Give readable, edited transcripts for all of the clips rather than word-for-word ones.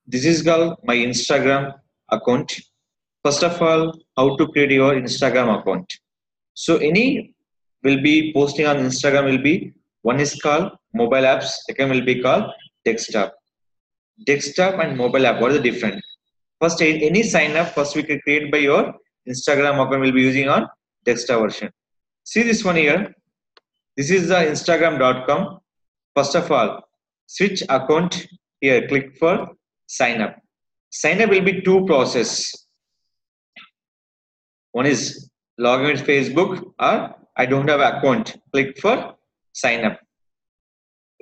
This is called my Instagram account. First of all, how to create your Instagram account. So any will be posting on Instagram will be one is called mobile apps, second will be called desktop. Desktop and mobile app, what is the difference? First, any sign up, first we can create by your Instagram account will be using on desktop version. See this one here. This is the Instagram.com. First of all, switch account here. Click for sign up. Sign up will be two process. One is login with Facebook or I don't have account. Click for sign up.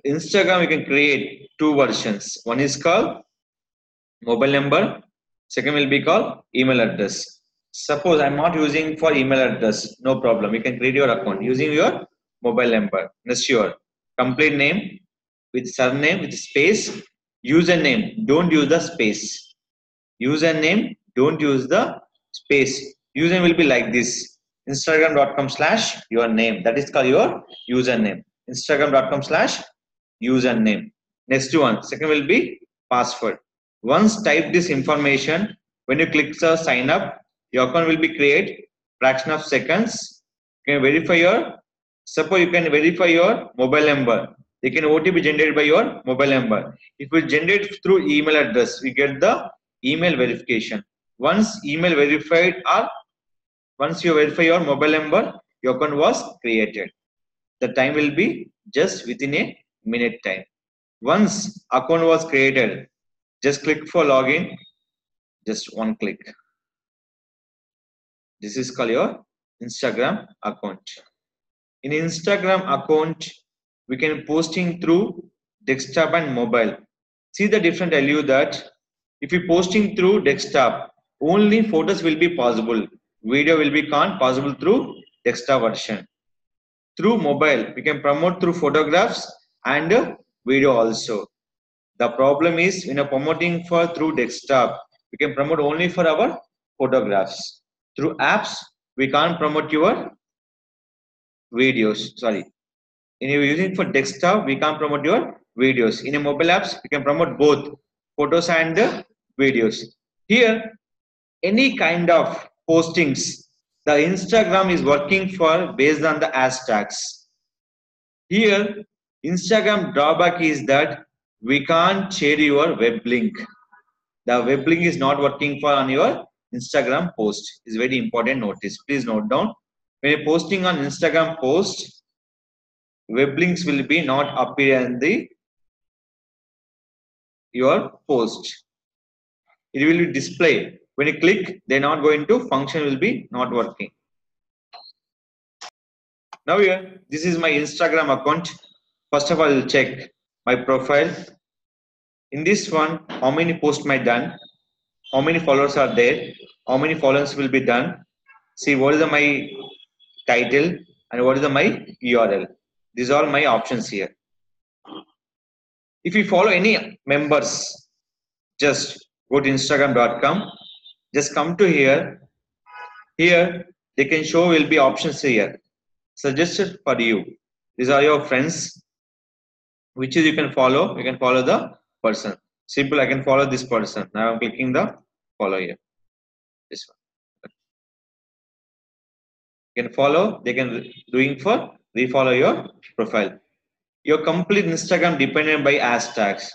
Instagram you can create two versions. One is called mobile number. Second will be called email address. Suppose I'm not using for email address, no problem. You can create your account using your mobile number. That's your complete name with surname with space. Username, don't use the space. Username, don't use the space. Username will be like this. Instagram.com/your name. That is called your username. Instagram.com/username. Next one. Second will be password. Once type this information, when you click the sign up, your account will be created fraction of seconds. You can verify your, suppose you can verify your mobile number. You can OTP generated by your mobile number. If we generate through email address, we get the email verification. Once email verified or once you verify your mobile number, your account was created. The time will be just within a minute time. Once account was created, just click for login, just one click. This is called your Instagram account. In Instagram account, we can posting through desktop and mobile. See the difference, tell you that if you posting through desktop, only photos will be possible. Video will be can't possible through desktop version. Through mobile, we can promote through photographs and video also. The problem is when you're promoting for through desktop, we can promote only for our photographs. Through apps, we can't promote your videos. Sorry. If you're using for desktop, we can't promote your videos. In a mobile apps, we can promote both photos and videos. Here, any kind of postings, the Instagram is working for based on the hashtags. Here, Instagram drawback is that we can't share your web link. The web link is not working for on your Instagram post. Is very important notice. Please note down. When you're posting on Instagram post, web links will be not appear in the your post. It will be displayed. When you click, they're not going to function will be not working. Now here, this is my Instagram account. First of all, I'll check my profile. In this one, how many posts I done, how many followers are there, how many followers will be done. See what is my title and what is my URL. These are all my options here. If you follow any members, just go to Instagram.com. Just come to here. Here they can show will be options here. Suggested for you. These are your friends. Which is you can follow. You can follow the person. Simple. I can follow this person. Now I'm clicking the follow here. This one. You can follow. They can doing for refollow your profile. Your complete Instagram dependent by hashtags.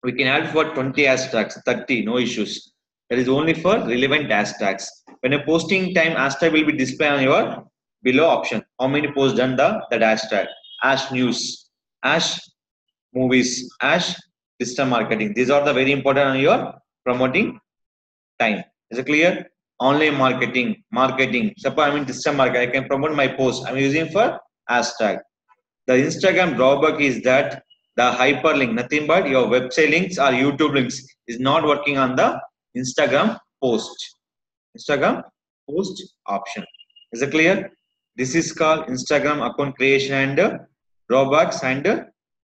We can add for 20 hashtags, 30, no issues. That is only for relevant hashtags. When a posting time, hashtag will be displayed on your below option. How many posts done that hashtag? Ash news, ash movies, ash digital marketing. These are the very important on your promoting time. Is it clear? Online marketing. Suppose I'm in digital marketing, I can promote my post. I'm using for hashtag. The Instagram drawback is that the hyperlink, nothing but your website links or YouTube links, is not working on the Instagram post. Instagram post option. Is it clear? This is called Instagram account creation and drawbacks and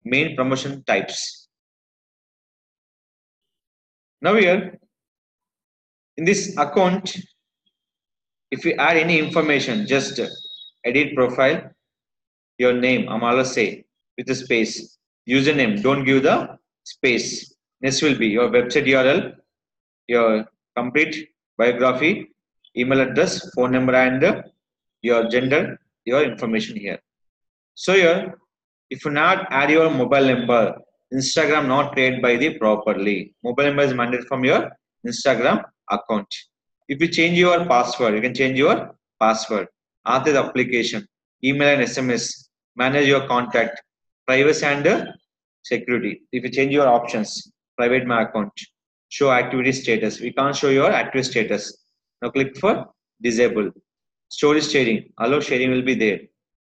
main promotion types. Now here, in this account, if you add any information, just edit profile, your name, I'm always say with a space. Username, don't give the space. Next will be your website URL, your complete biography, email address, phone number, and your gender, your information here. So here, if you not add your mobile number, Instagram not create by the properly. Mobile number is mandated from your Instagram account. If you change your password, you can change your password. After the application, email and SMS, manage your contact, privacy and security. If you change your options, private my account, show activity status. We can't show your active status. Now click for disable. Storage sharing, allow sharing will be there.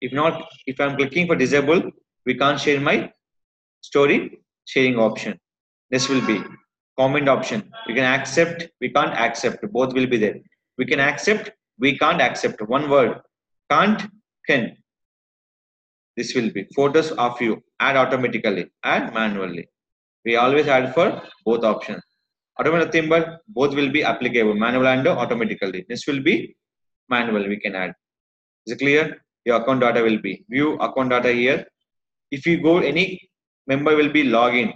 If not, if I'm clicking for disable, we can't share my story sharing option. This will be comment option. We can accept, we can't accept. Both will be there. We can accept, we can't accept. One word. Can't, can. This will be photos of you. Add automatically. Add manually. We always add for both options. Automatic nothing but both will be applicable. Manual and automatically. This will be manual. We can add. Is it clear? Your account data will be view account data here. If you go, any member will be login.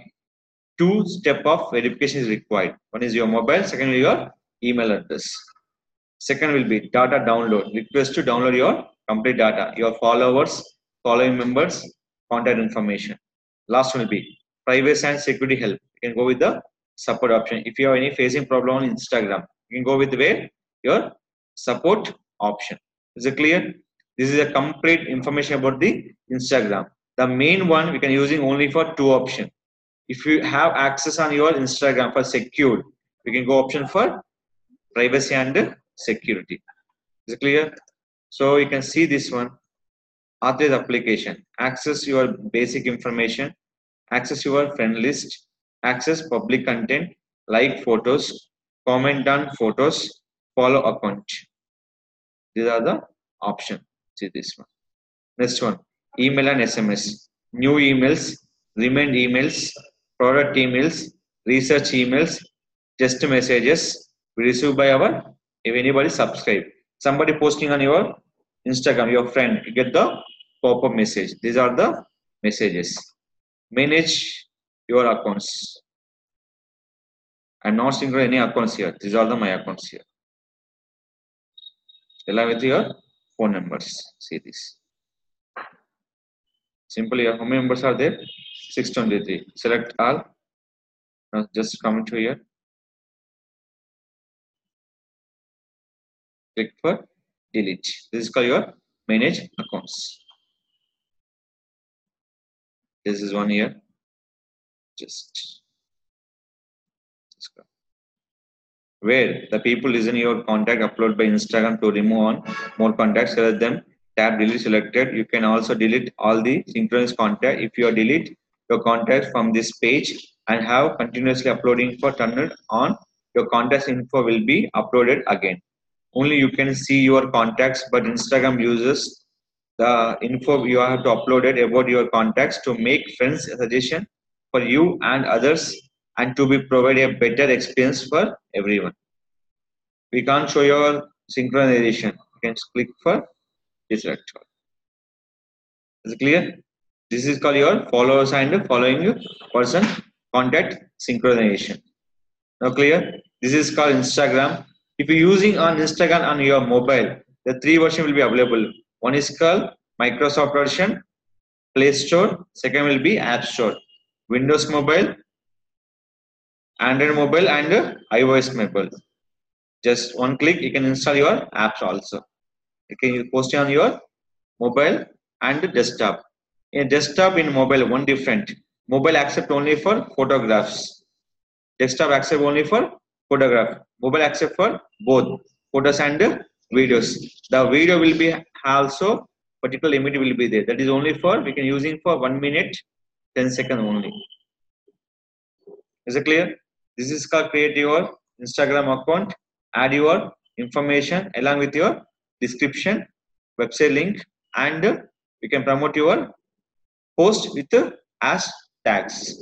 Two step of verification is required. One is your mobile, second is your email address. Second will be data download. Request to download your complete data, your followers, following members, contact information. Last one will be privacy and security help. You can go with the support option. If you have any facing problem on Instagram, you can go with where your support option. Is it clear? This is a complete information about the Instagram. The main one we can using only for two options. If you have access on your Instagram for secured, we can go option for privacy and security. Is it clear? So you can see this one. Authorize application. Access your basic information. Access your friend list. Access public content. Like photos. Comment on photos. Follow account. These are the options. See this one. Next one. Email and SMS. New emails. Remind emails. Product emails. Research emails. Just messages. We receive by our, if anybody subscribe. Somebody posting on your Instagram, your friend, you get the pop-up message. These are the messages. Manage your accounts. I'm not seeing any accounts here. These are my accounts here. Along with your phone numbers. See this. Simply, how many numbers are there? 623. Select all. Now just come to here. Click for delete. This is called your manage accounts. This is one here. Just where the people listen your contact upload by Instagram to remove on more contacts. Select them. Tab delete selected. You can also delete all the synchronous contact. If you delete your contacts from this page and have continuously uploading for turned on, your contacts info will be uploaded again. Only you can see your contacts, but Instagram uses the info you have to upload it about your contacts to make friends suggestion for you and others and to be provide a better experience for everyone. We can't show your synchronization. You can click for this. Is it clear? This is called your followers and following person contact synchronization. Now clear? This is called Instagram. If you're using on Instagram on your mobile, the three version will be available. One is called Microsoft version, Play Store. Second will be App Store. Windows Mobile, Android Mobile, and iOS Mobile. Just one click, you can install your apps also. You can post it on your mobile and desktop. In desktop, in mobile, one different. Mobile accept only for photographs. Desktop accept only for photograph. Mobile accept for both photos and videos. The video will be also particular limit will be there. That is only for we can using for 1 minute 10 seconds only. Is it clear? This is called create your Instagram account. Add your information along with your description, website link, and you can promote your post with hashtags.